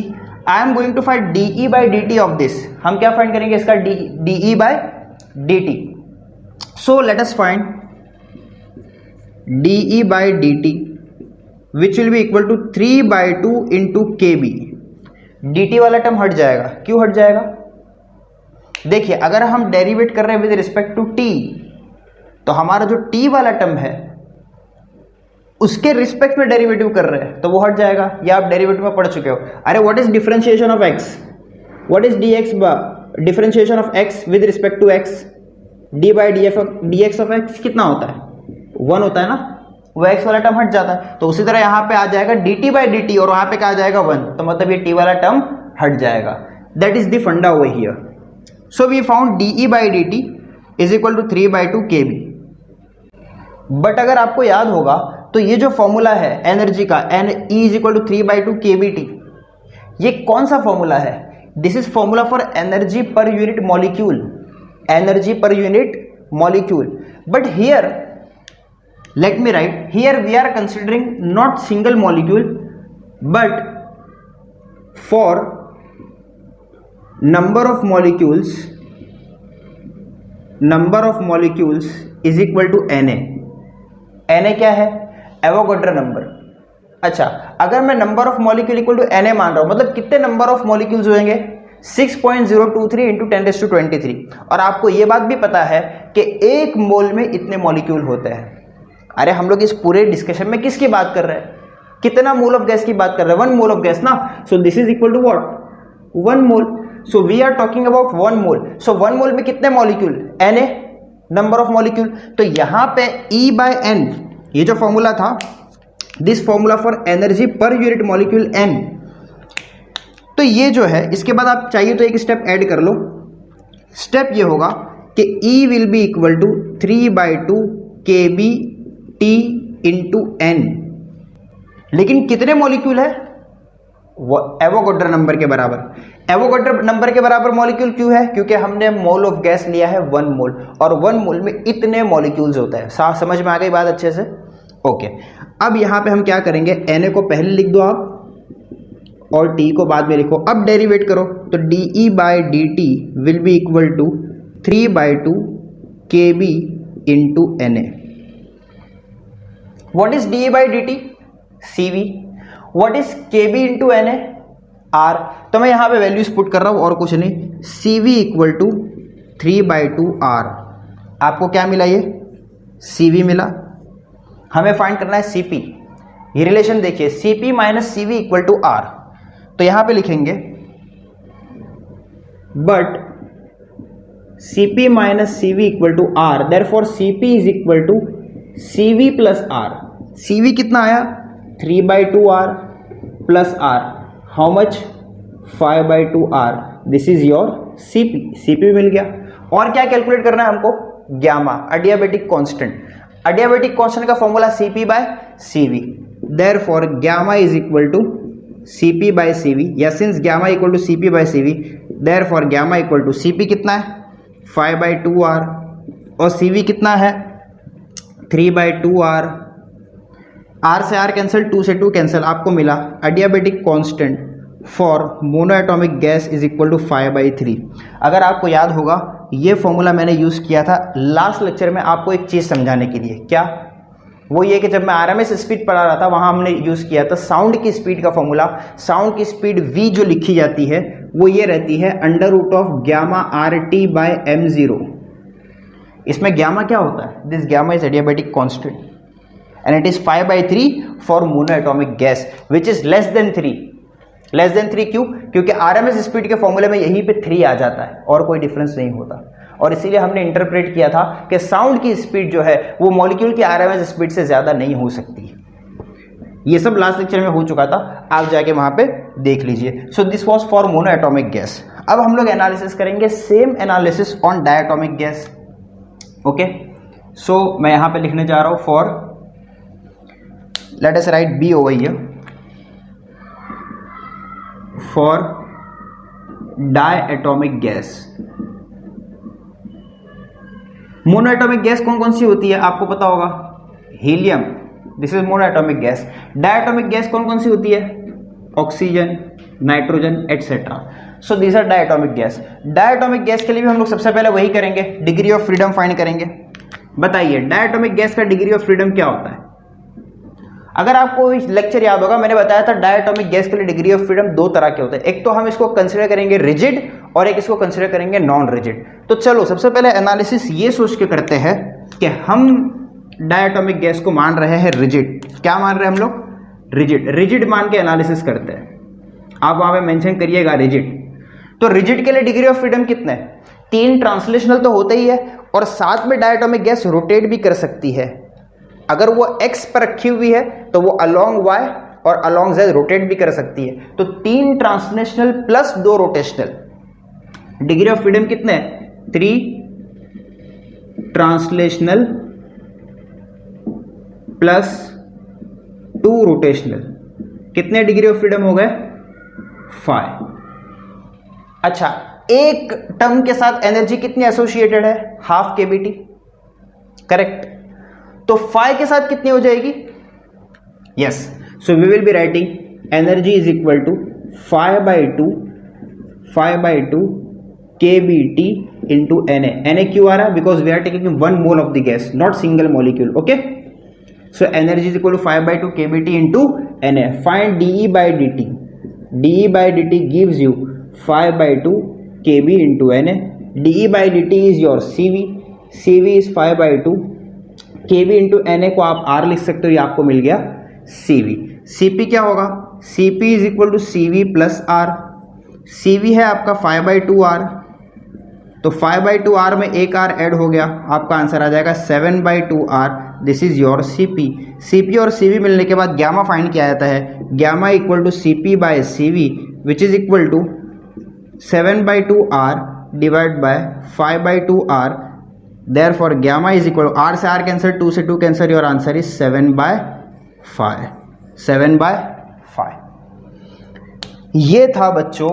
I am going to find DE/dt of this. हम क्या फाइंड करेंगे इसका? DE/dt। So let us find DE/dt which will be equal to 3/2 into kb। dt वाला टर्म हट जाएगा। क्यों हट जाएगा? देखिए अगर हम डेरिवेट कर रहे हैं विद रिस्पेक्ट टू t तो हमारा जो t वाला टर्म है उसके रिस्पेक्ट में डेरिवेटिव कर रहे हैं तो वो हट जाएगा। या आप डेरिवेटिव में पढ़ चुके हो। अरे what is differentiation of x? What is dx differentiation of x with respect to x? d/dx of x कितना होता है? 1 होता है ना। वो x वाला टर्म हट जाता है। तो उसी तरह यहाँ पे आ जाएगा dt/dt और वहां पे क्या आ जाएगा? 1। तो मतलब ये t वाला टर्म हट जाएगा। That is the funda over here. So we found DE/dt is equal to 3/2 kb। But अगर आपको याद होगा तो ये जो फॉर्मूला है एनर्जी का, E = 3/2 kBt, ये कौन सा फॉर्मूला है? This is formula for energy per unit molecule, energy per unit molecule. But here let me write, here we are considering not single molecule but for number of molecules is equal to Na. Na क्या है? Avogadro number. अच्छा, अगर मैं number of molecule equal to Na मान रहा हूं, मतलब कितने नंबर ऑफ मॉलिक्यूल्स होंगे? 6.023 इंटू 10⁻23. और आपको यह बात भी पता है कि एक मोल में इतने मॉलिक्यूल होते हैं. अरे हम लोग इस पूरे डिस्कशन में किसकी बात कर रहे हैं? कितना मोल ऑफ गैस की बात कर रहे हैं? 1 मोल ऑफ गैस ना. So this is equal to what? 1 mole. So we are talking about 1 mole. सो 1 मोल में कितने molecule? Na, number of molecule. तो यहां पे E/N, ये जो फॉर्मूला था, this formula for energy per unit molecule N. तो ये जो है, इसके बाद आप चाहिए तो एक स्टेप ऐड कर लो. स्टेप ये होगा कि E will be equal to 3/2 kB T into N. लेकिन कितने मॉलिक्यूल है? एवोगैड्रो नंबर के बराबर. एवोगैड्रो नंबर के बराबर मॉलिक्यूल क्यों है? क्योंकि हमने मोल ऑफ गैस लिया है 1 मोल, और 1 मोल में इतने मॉलिक्यूल्स होता है. समझ में आ गई बात अच्छे से? ओके. अब यहां पे हम क्या करेंगे, Na को पहले लिख दो आप और T को बाद में लिखो. अब डेरिवेट करो तो dE/dt will be equal to 3/2 kB into Na. What is dE/dt? CV. What is kB into Na? R. तो मैं यहां पे वैल्यूज पुट कर रहा हूं और कुछ नहीं. CV equal to 3/2 R. आपको क्या मिला? ये CV मिला. हमें फाइंड करना है CP. ये रिलेशन देखिए, CP minus CV equal to R. तो यहां पे लिखेंगे but CP minus CV equal to R, therefore CP is equal to CV plus R. CV कितना आया? 3/2 R plus R. How much? 5/2 R. This is your CP. CP मिल गया. और क्या कैलकुलेट करना है हमको? Gamma, adiabatic constant. Adiabatic constant का formula CP/CV. Therefore gamma is equal to CP/CV. या since gamma equal to CP/CV, therefore gamma equal to CP कितना है? 5/2 R और CV कितना है? 3/2 R. R से R कैंसिल, 2 से 2 कैंसिल. आपको मिला adiabatic constant for monoatomic gas is equal to 5/3. अगर आपको याद होगा, ये फॉर्मूला मैंने यूज़ किया था लास्ट लेक्चर में आपको एक चीज़ समझाने के लिए. क्या? वो ये कि जब मैं RMS स्पीड पढ़ा रहा था, वहाँ हमने यूज़ किया था साउंड की स्पीड का फॉर्मूला. साउंड की स्पीड V जो लिखी जाती है वो ये रहती है √γ/RT/m0. इसमें ग्यामा क्या होता है? This gamma is adiabatic constant and it is 5/3 for monoatomic gas which is less than 3. Less than 3 क्यों? क्योंकि RMS स्पीड के फॉर्मूले में यहीं पे 3 आ जाता है और कोई डिफरेंस नहीं होता. और इसीलिए हमने इंटरप्रेट किया था कि साउंड की स्पीड जो है वो मॉलिक्यूल की RMS स्पीड से ज़्यादा नहीं हो सकती. ये सब लास्ट लेक्चर में हो चुका था, आप जाके वहाँ पे देख लीजिए. So this was for monoatomic gas. अब हम लोग एनालिसिस करेंगे, same analysis on diatomic gas. Okay. So मैं यहाँ पे लिखने जा रहा हूँ for, let us write B over here, for diatomic gas. Monoatomic gas कौन कौन सी होती है आपको पता होगा? Helium, this is monoatomic gas. Diatomic gas कौन कौन सी होती है? Oxygen, nitrogen etcetera. So these are diatomic gas. Diatomic gas के लिए भी हम लोग सबसे पहले वही करेंगे, डिग्री ऑफ फ्रीडम फाइंड करेंगे. बताइए डायटोमिक गैस का डिग्री ऑफ फ्रीडम क्या होता है? अगर आपको लेक्चर याद होगा, मैंने बताया था डायटोमिक गैस के लिए डिग्री ऑफ फ्रीडम 2 तरह के होते हैं. एक तो हम इसको कंसिडर करेंगे रिजिड और एक इसको कंसिडर करेंगे नॉन रिजिड. तो चलो सबसे पहले एनालिसिस ये सोच के करते हैं कि हम डायटोमिक गैस को मान रहे हैं रिजिड. क्या मान रहे हैं हम लोग? रिजिड. रिजिड मान के एनालिसिस करते हैं. आप वहां पे मेंशन करिएगा रिजिड. तो रिजिड के लिए डिग्री ऑफ फ्रीडम कितने? 3 ट्रांसलेशनल तो होते ही है और साथ में डायटोमिक गैस रोटेट भी कर सकती है. अगर वो x पर रखी हुई है तो वो अलोंग y और अलोंग z रोटेट भी कर सकती है. तो 3 translational plus 2 rotational. Degree of freedom कितने? 3 ट्रांसलेशनल प्लस 2 रोटेशनल. कितने डिग्री ऑफ फ्रीडम हो गए? 5. अच्छा, एक टर्म के साथ एनर्जी कितनी एसोसिएटेड है? Half kBT, correct. तो फाई के साथ कितनी हो जाएगी? Yes, so we will be writing energy is equal to 5/2 kBT into Na. Na क्यों आ रहा है? Because we are taking 1 mole of the gas, not single molecule. Okay, so energy is equal to 5/2 kBT into Na. Find dE by dt. dE by dt gives you 5/2 kB into Na. dE by dt is your CV. CV is 5/2 kB into Na को आप R लिख सकते हो, ये आपको मिल गया CV. Cp क्या होगा? Cp is equal to CV plus R. CV है आपका 5/2R, तो 5/2R में एक R ऐड हो गया, आपका आंसर आ जाएगा 7/2R. This is your Cp. Cp और Cv मिलने के बाद गैमा फाइंड किया जाता है. Gamma equal to Cp by Cv which is equal to 7/2R divide by 5/2R. Therefore gamma is equal, R से R कैंसर, 2 से 2 कैंसर, योर आंसर इज 7/5. 7/5. ये था बच्चों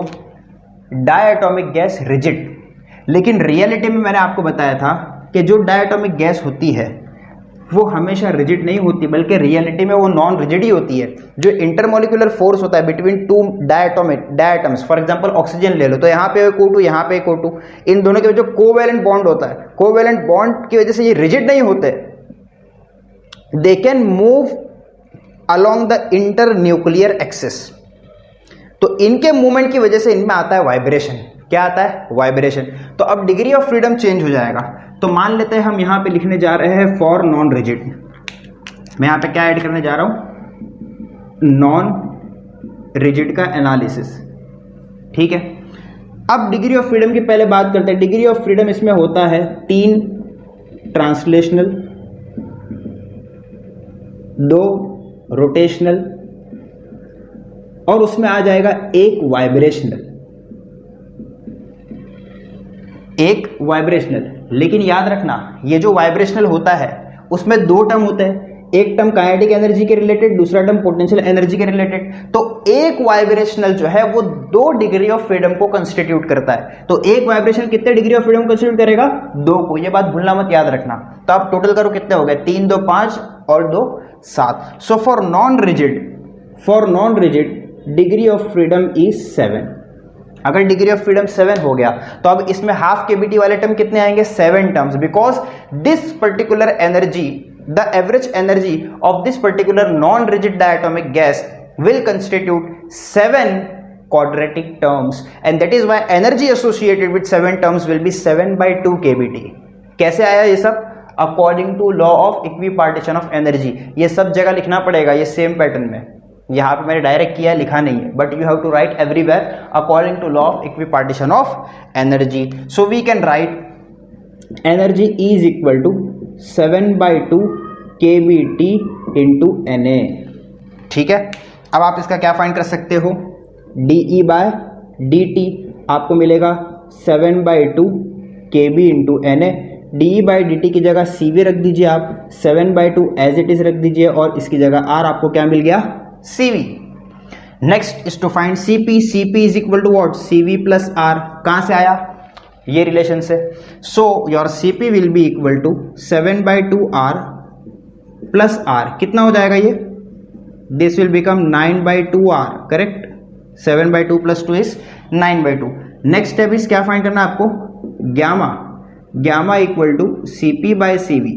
डायटोमिक गैस रिजिड. लेकिन रियलिटी में मैंने आपको बताया था कि जो डायटोमिक गैस होती है वो हमेशा रिजिड नहीं होती, बल्कि रियलिटी में वो नॉन रिजिड ही होती है. जो इंटरमोलिकुलर फोर्स होता है between two diatoms, for example oxygen ले लो, तो यहाँ पे एक O2, यहाँ पे एक O2, इन दोनों के जो कोवैलेंट बॉन्ड होता है, कोवैलेंट बॉन्ड की वजह से ये रिजिड नहीं होते. They can move along the inter nuclear axis. तो इनके मूवमेंट की वजह से इनमें आता है वाइब्रेशन. क्या आता है? वाइब्रेशन. तो अब डिग्री ऑफ फ्रीडम चेंज हो जाएगा. तो मान लेते हैं हम यहां पे लिखने जा रहे हैं फॉर नॉन रिजिड. मैं यहां पे क्या ऐड करने जा रहा हूं? नॉन रिजिड का एनालिसिस. ठीक है, अब डिग्री ऑफ फ्रीडम की पहले बात करते हैं. डिग्री ऑफ फ्रीडम इसमें होता है 3 ट्रांसलेशनल, 2 रोटेशनल और उसमें आ जाएगा 1 वाइब्रेशनल. लेकिन याद रखना, ये जो वाइब्रेशनल होता है उसमें 2 टर्म होते हैं. एक टर्म काइनेटिक एनर्जी के रिलेटेड, दूसरा टर्म पोटेंशियल एनर्जी के रिलेटेड. तो एक वाइब्रेशनल जो है वो 2 डिग्री ऑफ फ्रीडम को कंस्टिट्यूट करता है. तो एक वाइब्रेशन कितने डिग्री ऑफ फ्रीडम कंस्टिट्यूट करेगा? 2 को. ये बात भूलना मत, याद रखना. तो आप टोटल करो कितने हो गए? 3 2 5 और 2 7. So for non rigid degree of freedom is 7. अगर डिग्री ऑफ फ्रीडम 7 हो गया तो अब इसमें हाफ केबीटी वाले टर्म कितने आएंगे? 7 terms, because this particular energy, the average energy of this particular non rigid diatomic gas will constitute 7 quadratic terms, and that is why energy associated with 7 terms will be 7/2 kBT. कैसे आया ये सब? According to law of equipartition of energy. ये सब जगह लिखना पड़ेगा, ये सेम पैटर्न में. यहाँ पे मैंने डायरेक्ट किया है, लिखा नहीं है, but you have to write everywhere according to law of equipartition of energy. So we can write energy is equal to 7/2 kBT into Na. ठीक है, अब आप इसका क्या फाइंड कर सकते हो? dE by dt आपको मिलेगा 7/2 kB into Na. dE by dt की जगह CV रख दीजिए आप, 7/2 एज इट इज रख दीजिए और इसकी जगह R आपको क्या मिल गया? CV. Next is to find CP. CP is equal to what? CV plus R. कहां से आया? ये रिलेशन से. So your CP will be equal to 7/2R plus R. कितना हो जाएगा ये? This will become 9/2R. Correct. 7/2 plus 2 is 9/2. Next step is क्या फाइंड करना है आपको? Gamma equal to CP by CV.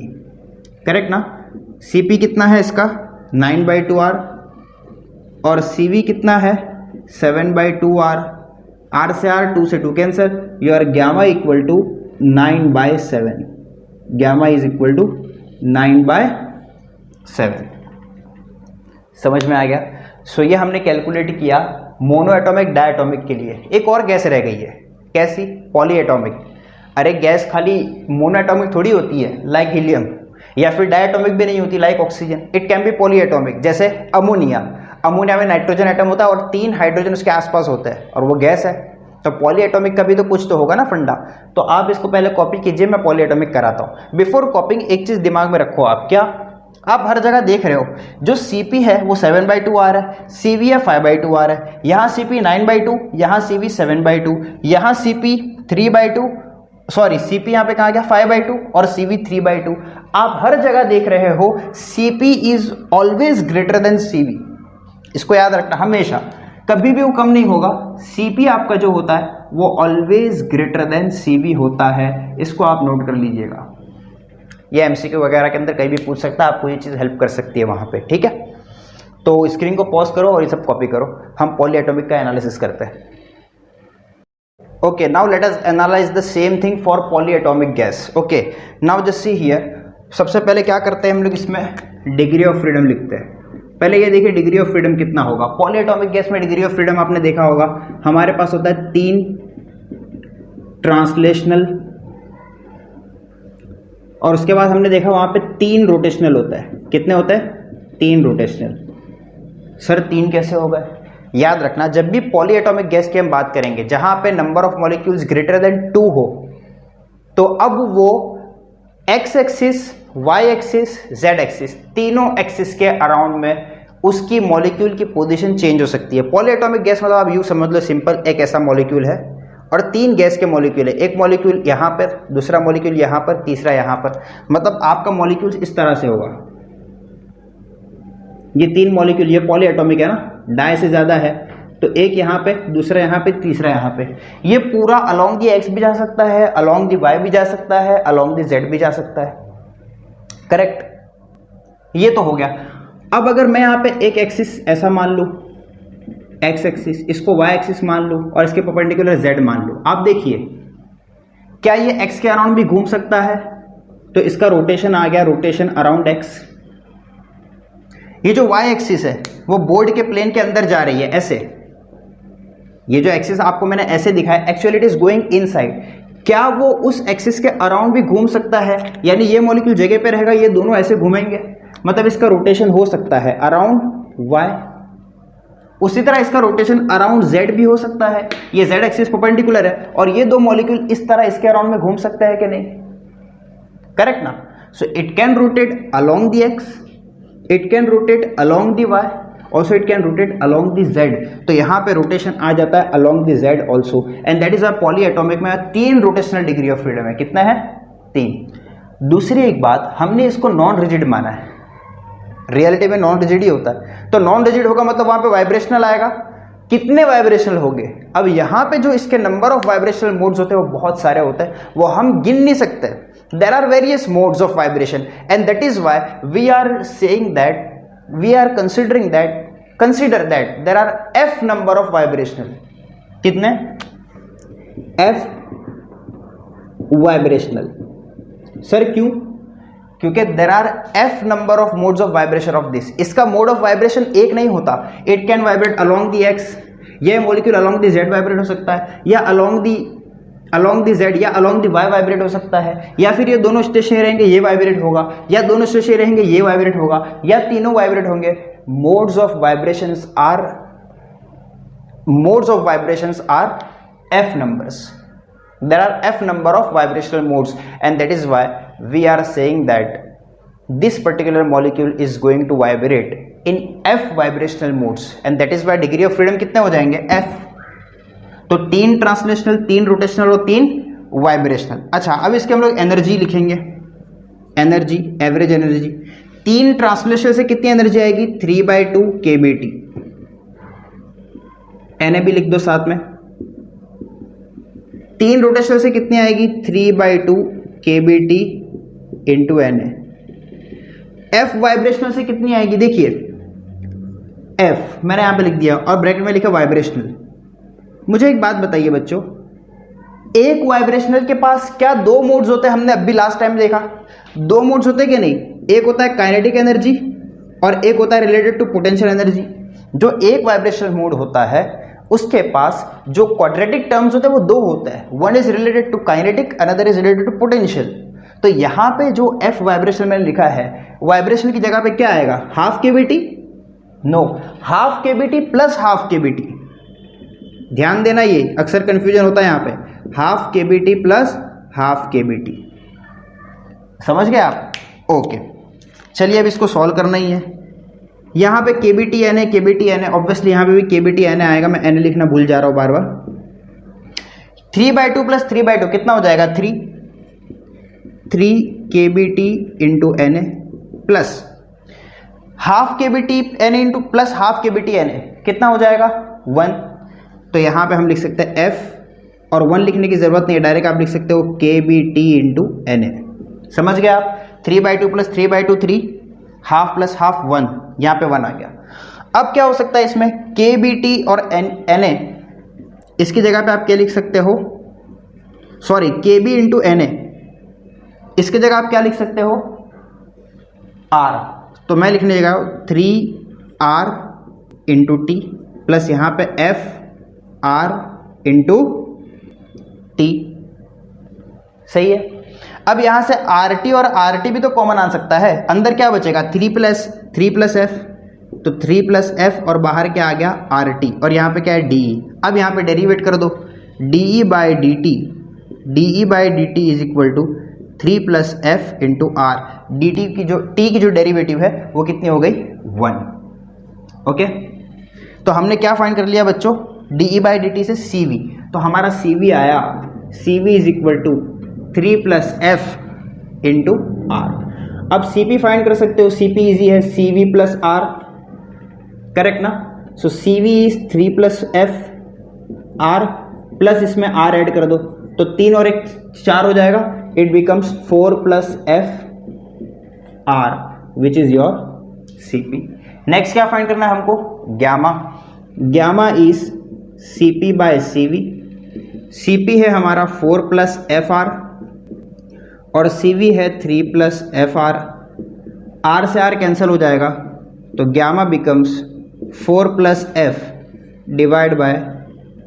Correct ना? CP कितना है इसका? 9/2R और CV कितना है? 7/2R. R से R, 2 से 2 cancel, your gamma equal to 9/7. Gamma is equal to 9/7. समझ में आ गया? सो ये हमने कैलकुलेट किया मोनो एटॉमिक डायटोमिक के लिए. एक और गैस रह गई है. कैसी? Poly atomic. अरे गैस खाली मोनो एटॉमिक थोड़ी होती है लाइक हीलियम, या फिर डायटोमिक भी नहीं होती like oxygen. It can B poly atomic. जैसे अमोनिया में नाइट्रोजन एटम होता है और 3 हाइड्रोजन उसके आसपास होता है और वो गैस है. तो पॉली एटॉमिक का भी तो कुछ तो होगा ना फंडा. तो आप इसको पहले कॉपी कीजिए, मैं पॉली एटॉमिक कराता हूँ. बिफोर कॉपिंग एक चीज दिमाग में रखो आप. क्या? आप हर जगह देख रहे हो जो Cp है वो 7/2 आ रहा है, Cv है 5/2 आ रहा है, यहाँ Cp 9/2, यहाँ Cv 7/2, यहाँ Cp 3/2, सॉरी Cp यहाँ पे कहाँ गया 5/2 और Cv 3/2। आप हर जगह देख रहे हो Cp is always greater than Cv। इसको याद रखना हमेशा, कभी भी वो कम नहीं होगा। Cp आपका जो होता है वो ऑलवेज ग्रेटर देन Cv होता है, इसको आप नोट कर लीजिएगा। ये MCQ वगैरह के अंदर कहीं भी पूछ सकता है, आपको ये चीज़ हेल्प कर सकती है वहाँ पे, ठीक है। तो स्क्रीन को पॉज करो और ये सब कॉपी करो, हम पॉलीएटॉमिक का एनालिसिस करते हैं। Okay, now let us analyse the same thing for polyatomic gas. Okay, now just see here, सबसे पहले क्या करते हैं हम लोग, इसमें डिग्री ऑफ फ्रीडम लिखते हैं। पहले ये देखिए डिग्री ऑफ फ्रीडम कितना होगा। पॉलीएटॉमिक गैस में डिग्री ऑफ फ्रीडम आपने देखा होगा, हमारे पास होता है 3 ट्रांसलेशनल और उसके बाद हमने देखा वहां पे 3 रोटेशनल होता है। कितने होते हैं? 3 रोटेशनल। सर 3 कैसे होगा? याद रखना, जब भी पॉलीएटॉमिक गैस की हम बात करेंगे जहां पे number of molecules greater than 2 हो, तो अब वो X axis, Y axis, Z axis, तीनों एक्सिस के अराउंड में उसकी मॉलिक्यूल की पोजीशन चेंज हो सकती है। पॉलीएटॉमिक गैस मतलब आप यूं समझ लो, सिंपल एक ऐसा मॉलिक्यूल है और 3 गैस के मॉलिक्यूल है, एक मॉलिक्यूल यहाँ पर, दूसरा मॉलिक्यूल यहाँ पर, तीसरा यहाँ पर। मतलब आपका मॉलिक्यूल इस तरह से होगा, ये 3 मॉलिक्यूल, ये पॉलीएटॉमिक है ना, डाई से ज्यादा है, तो एक यहाँ पे, दूसरा यहाँ पे, तीसरा यहाँ पे। ये पूरा अलोंग दी एक्स भी जा सकता है, अलोंग दी वाई भी जा सकता है, अलोंग दी जेड भी जा सकता है, करेक्ट। ये तो हो गया। अब अगर मैं यहाँ पे एक एक्सिस ऐसा मान लूँ, एक्स एक्सिस, इसको वाई एक्सिस मान लूँ और इसके परपेंडिकुलर जेड मान लूँ, आप देखिए क्या ये एक्स के अराउंड भी घूम सकता है? तो इसका रोटेशन आ गया, रोटेशन अराउंड एक्स। ये जो वाई एक्सिस है वो बोर्ड के प्लेन के अंदर जा रही है ऐसे, ये जो एक्सिस आपको मैंने ऐसे दिखाया, actually it is going inside. क्या वो उस एक्सिस के अराउंड भी घूम सकता है? यानी ये मॉलिक्यूल जगह पे रहेगा, ये दोनों ऐसे घूमेंगे, मतलब इसका रोटेशन हो सकता है अराउंड वाई। उसी तरह इसका रोटेशन अराउंड जेड भी हो सकता है, ये जेड एक्सिस परपेंडिकुलर है और ये 2 मॉलिक्यूल इस तरह इसके अराउंड में घूम सकते हैं कि नहीं? करेक्ट ना? So it can rotate along the x, it can rotate along the y, also it can rotate along the z। तो यहाँ पे रोटेशन आ जाता है along the z also, and that is a polyatomic में 3 rotational degree of freedom है। कितना है? 3। दूसरी एक बात, हमने इसको नॉन रिजिड माना है, रियलिटी में नॉन रिजिड ही होता है। तो नॉन रिजिड होगा मतलब वहां पे वाइब्रेशनल आएगा। कितने वाइब्रेशनल होंगे? अब यहाँ पे जो इसके नंबर ऑफ वाइब्रेशनल मोड्स होते हैं वो बहुत सारे होते हैं, वो हम गिन नहीं सकते। There are various modes of vibration and that is why we are saying that, we are consider that there are f number of vibrational। कितने? f vibrational। सर क्यों? क्योंकि there are f number of modes of vibration of this। इसका mode of vibration एक नहीं होता, it can vibrate along the x, ये molecule along the z vibrate हो सकता है, या along the z या along the y वाइब्रेट हो सकता है, या फिर ये दोनों स्टेशनरी रहेंगे ये वाइब्रेट होगा, या दोनों स्टेशनरी रहेंगे ये वाइब्रेट होगा, या तीनों वाइब्रेट होंगे। Modes of vibrations are f numbers। There are f number of vibrational modes and that is why we are saying that this particular molecule is going to vibrate in f vibrational modes and that is why degree of freedom कितने हो जाएंगे? f। तो 3 translational, 3 rotational और 3 vibrational. अच्छा, अब इसके हम लोग एनर्जी लिखेंगे, एनर्जी, एवरेज एनर्जी। 3 ट्रांसलेशनल से कितनी एनर्जी आएगी? 3/2 kBT। Na भी लिख दो साथ में। 3 रोटेशनल से कितनी आएगी? 3/2 kBT into Na। F vibrational से कितनी आएगी? देखिए F मैंने यहां पे लिख दिया और ब्रैकेट में लिखा वाइब्रेशनल। मुझे एक बात बताइए बच्चों, एक वाइब्रेशनल के पास क्या 2 मोड्स होते हैं? हमने अभी लास्ट टाइम देखा 2 मोड्स होते हैं कि नहीं? एक होता है काइनेटिक एनर्जी और एक होता है रिलेटेड टू पोटेंशियल एनर्जी। जो एक वाइब्रेशनल मोड होता है उसके पास जो क्वाड्रेटिक टर्म्स होते हैं वो 2 होते हैं, one is related to kinetic, another is related to potential. तो यहां पे जो F वाइब्रेशन मैंने लिखा है, वाइब्रेशन की जगह पे क्या आएगा? Half kBT? No, half kBT plus half kBT। ध्यान देना, ये अक्सर कंफ्यूजन होता है यहाँ पे, half kBT plus half kBT। समझ गए आप? ओके, चलिए अब इसको सॉल्व करना ही है। यहाँ पे KBTN है, KBTN है, ऑब्वियसली यहाँ पे भी KBTN आएगा, मैं N लिखना भूल जा रहा हूँ बार बार। 3/2 प्लस 3/2 कितना हो जाएगा? 3 KBT into NA plus half KBTN into plus half KBTN कितना हो जाएगा? 1। तो यहाँ पे हम लिख सकते हैं F, और 1 लिखने की जरूरत नहीं है, डायरेक्ट आप लिख सकते हो KBT इंटू NA। समझ गए आप? 3/2 प्लस 3/2 3, हाफ प्लस हाफ 1, यहाँ पे 1 आ गया। अब क्या हो सकता है इसमें? KBT और NA, इसकी जगह पे आप क्या लिख सकते हो? सॉरी, KB इंटू NA, इसकी जगह आप क्या लिख सकते हो? R। तो मैं लिखने लगा 3R इंटू T प्लस यहाँ पे FR इंटू T। सही है। अब यहाँ से RT और RT भी तो कॉमन आ सकता है, अंदर क्या बचेगा? 3 प्लस F, तो 3 प्लस F और बाहर क्या आ गया? RT, और यहाँ पे क्या है? DE। अब यहाँ पे डेरिवेट कर दो, DE by dt is equal to 3 plus F into R। dt की जो t की जो डेरिवेटिव है वो कितनी हो गई? 1। ओके, तो हमने क्या फाइंड कर लिया बच्चों? DE बाई dt से CV, तो हमारा CV आया, CV is equal to 3 plus F into R। अब CP फाइंड कर सकते हो, CP इजी है, CV प्लस R, करेक्ट ना? So CV is 3 plus F R plus इसमें R ऐड कर दो, तो 3 और 1 4 हो जाएगा, it becomes 4 plus F R which is your CP। Next क्या फाइंड करना है हमको? gamma is CP by CV। CP है हमारा 4 प्लस FR और CV है 3 प्लस FR। R से R कैंसिल हो जाएगा, तो gamma becomes 4 plus F divide by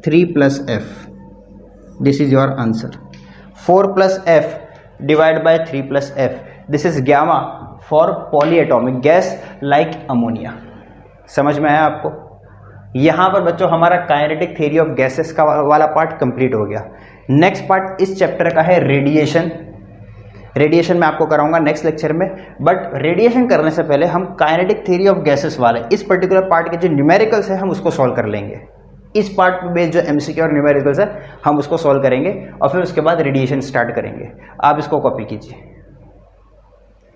3 plus F। This is your answer, 4 plus F divide by 3 plus F। This is gamma for polyatomic gas like ammonia. समझ में आया आपको? यहाँ पर बच्चों हमारा काइनेटिक थ्योरी ऑफ गैसेस का वाला पार्ट कंप्लीट हो गया। नेक्स्ट पार्ट इस चैप्टर का है रेडिएशन। रेडिएशन मैं आपको कराऊंगा नेक्स्ट लेक्चर में, बट रेडिएशन करने से पहले हम काइनेटिक थ्योरी ऑफ गैसेस वाले इस पर्टिकुलर पार्ट के जो न्यूमेरिकल्स है हम उसको सॉल्व कर लेंगे। इस पार्ट पे बेस्ड जो एमसीक्यू और न्यूमेरिकल्स है हम उसको सॉल्व करेंगे और फिर उसके बाद रेडिएशन स्टार्ट करेंगे। आप इसको कॉपी कीजिए।